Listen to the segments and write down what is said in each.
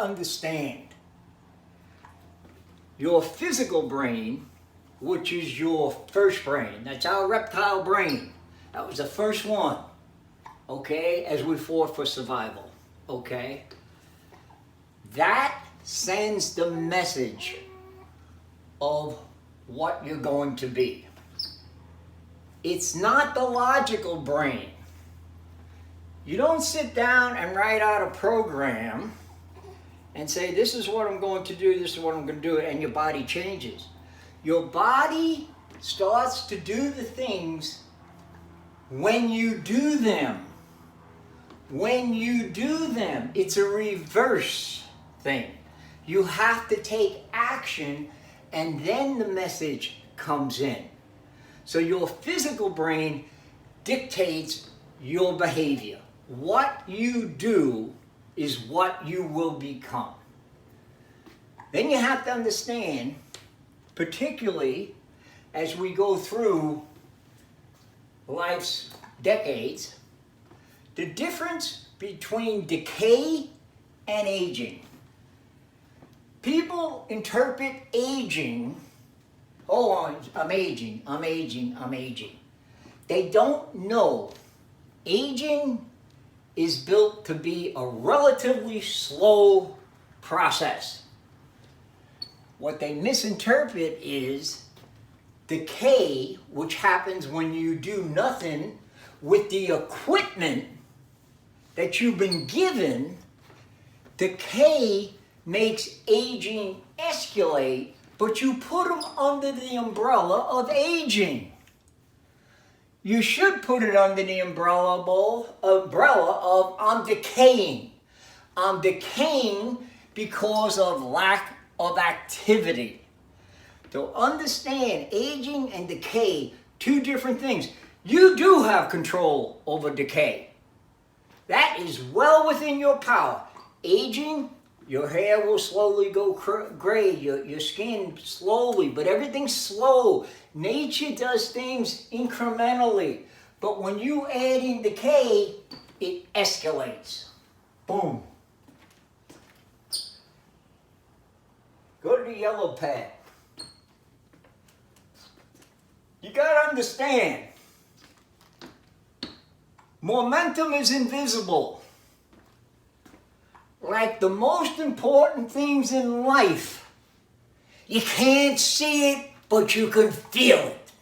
understand your physical brain, which is your first brain. That's our reptile brain. That was the first one, okay, as we fought for survival, okay? That sends the message of what you're going to be. It's not the logical brain. You don't sit down and write out a program and say, this is what I'm going to do, this is what I'm going to do, and your body changes. Your body starts to do the things when you do them. When you do them, it's a reverse thing. You have to take action, and then the message comes in. So your physical brain dictates your behavior. What you do is what you will become. Then you have to understand, particularly as we go through life's decades, the difference between decay and aging. People interpret aging, oh, I'm aging. They don't know aging is built to be a relatively slow process. What they misinterpret is decay, which happens when you do nothing with the equipment that you've been given. Decay makes aging escalate, but you put them under the umbrella of aging. You should put it under the umbrella of I'm decaying. I'm decaying because of lack of activity. To understand aging and decay, two different things. You do have control over decay. That is well within your power. Aging, your hair will slowly go gray, your skin slowly, but everything's slow. Nature does things incrementally. But when you add in decay, it escalates. Boom. Go to the yellow pad. You gotta understand, momentum is invisible. Like the most important things in life, you can't see it, but you can feel it.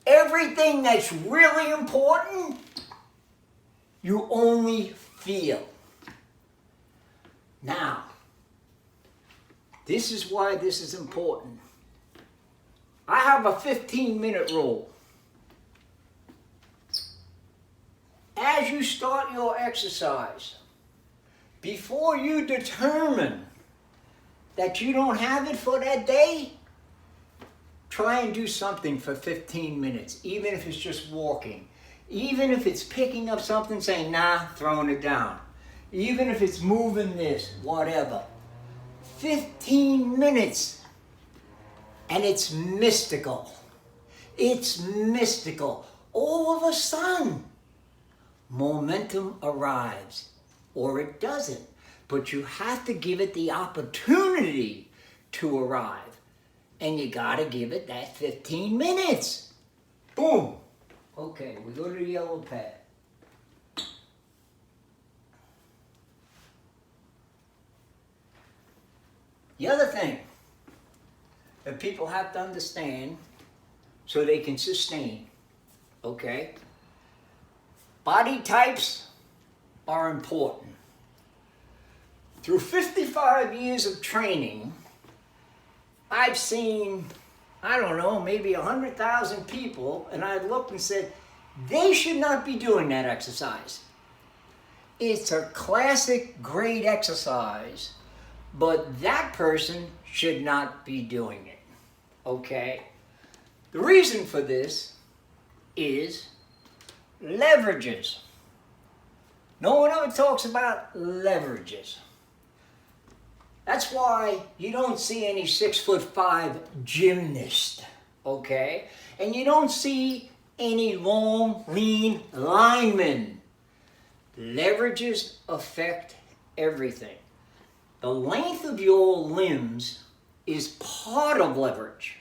Everything that's really important, you only feel. Now, this is why this is important. I have a 15-minute rule. As you start your exercise, before you determine that you don't have it for that day, try and do something for 15 minutes, even if it's just walking. Even if it's picking up something, saying, nah, throwing it down. Even if it's moving this, whatever. 15 minutes. And it's mystical. It's mystical. All of a sudden, momentum arrives. Or it doesn't. But you have to give it the opportunity to arrive. And you gotta give it that 15 minutes. Boom. Okay, we go to the yellow pad. The other thing that people have to understand so they can sustain, okay? Body types are important. Through 55 years of training, I've seen, I don't know, maybe 100,000 people, and I looked and said, they should not be doing that exercise. It's a classic, great exercise, but that person should not be doing it, okay? The reason for this is leverages. No one ever talks about leverages. That's why you don't see any 6'5" gymnast, okay? And you don't see any long, lean linemen. Leverages affect everything. The length of your limbs is part of leverage.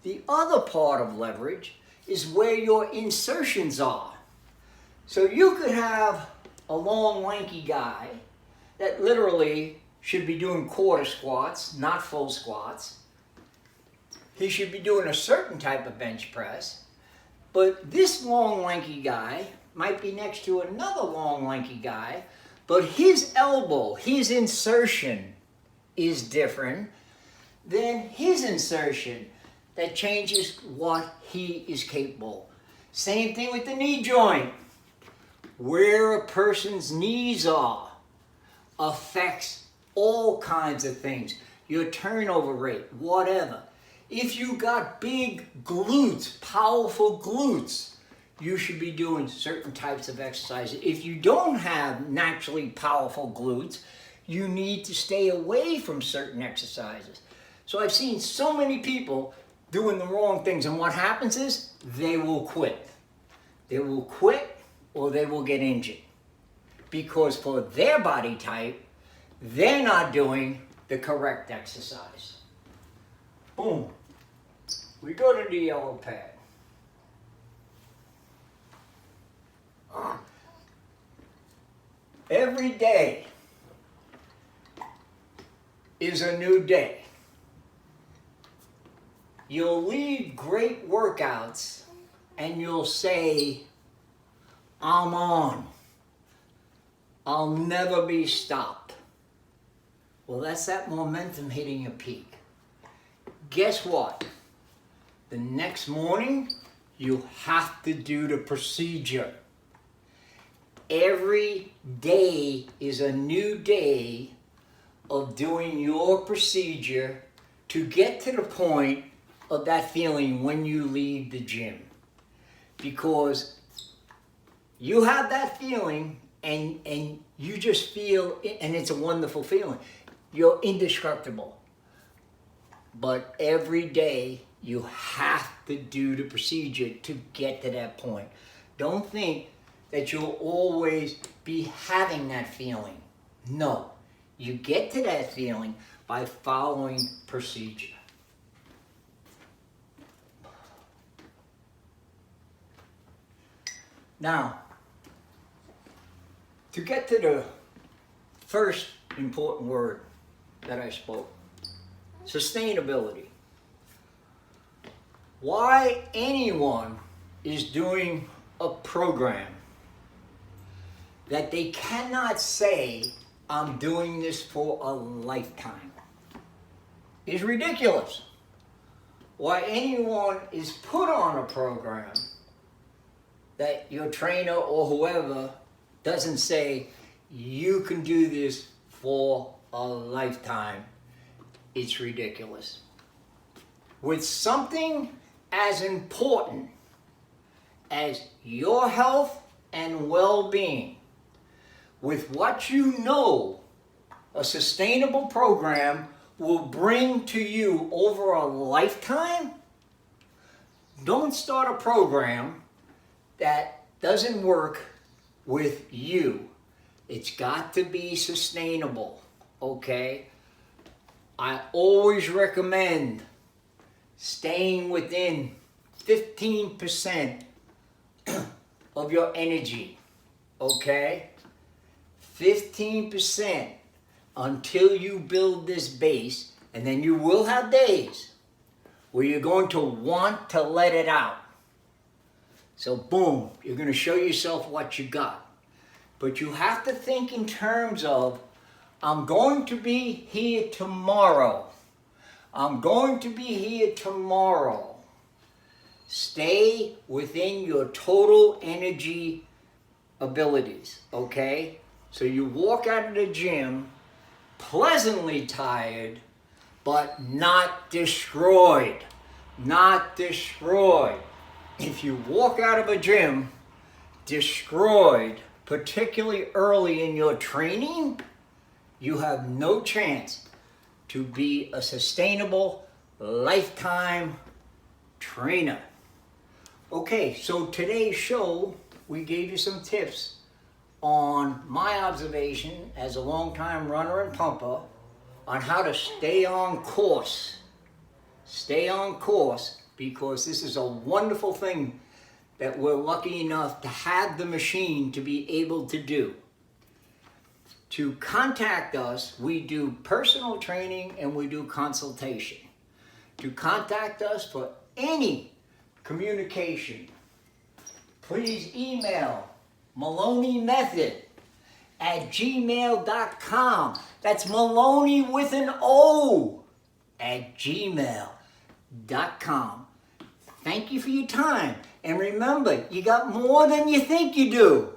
The other part of leverage is where your insertions are. So you could have a long, lanky guy that literally should be doing quarter squats, not full squats. He should be doing a certain type of bench press. But this long, lanky guy might be next to another long, lanky guy, but his elbow, his insertion is different than his insertion that changes what he is capable. Same thing with the knee joint. Where a person's knees are affects all kinds of things. Your turnover rate, whatever. If you got big glutes, powerful glutes, you should be doing certain types of exercises. If you don't have naturally powerful glutes, you need to stay away from certain exercises. So I've seen so many people doing the wrong things, and what happens is they will quit. They will quit or they will get injured. Because for their body type, they're not doing the correct exercise. Boom. We go to the yellow pad. Every day is a new day. You'll lead great workouts and you'll say, I'm on. I'll never be stopped. Well, that's that momentum hitting a peak. Guess what? The next morning, you have to do the procedure. Every day is a new day of doing your procedure to get to the point of that feeling when you leave the gym. Because you have that feeling and you just feel, and it's a wonderful feeling. You're indestructible. But every day you have to do the procedure to get to that point. Don't think that you'll always be having that feeling. No, you get to that feeling by following procedure. Now, to get to the first important word that I spoke, sustainability. Why anyone is doing a program that they cannot say, I'm doing this for a lifetime, is ridiculous. Why anyone is put on a program that your trainer or whoever doesn't say, you can do this for a lifetime, it's ridiculous. With something as important as your health and well-being, with what you know a sustainable program will bring to you over a lifetime, don't start a program that doesn't work with you. It's got to be sustainable, okay? I always recommend staying within 15% of your energy, okay? 15% until you build this base, and then you will have days where you're going to want to let it out. So boom, you're going to show yourself what you got. But you have to think in terms of, I'm going to be here tomorrow. I'm going to be here tomorrow. Stay within your total energy abilities, okay? So you walk out of the gym pleasantly tired, but not destroyed. Not destroyed. If you walk out of a gym destroyed, particularly early in your training, you have no chance to be a sustainable lifetime trainer. Okay, so today's show, we gave you some tips on my observation as a longtime runner and pumper on how to stay on course. Stay on course, because this is a wonderful thing that we're lucky enough to have the machine to be able to do. To contact us, we do personal training and we do consultation. To contact us for any communication, please email maloney.method@gmail.com. That's Maloney with an O @gmail.com. Thank you for your time. And remember, you got more than you think you do.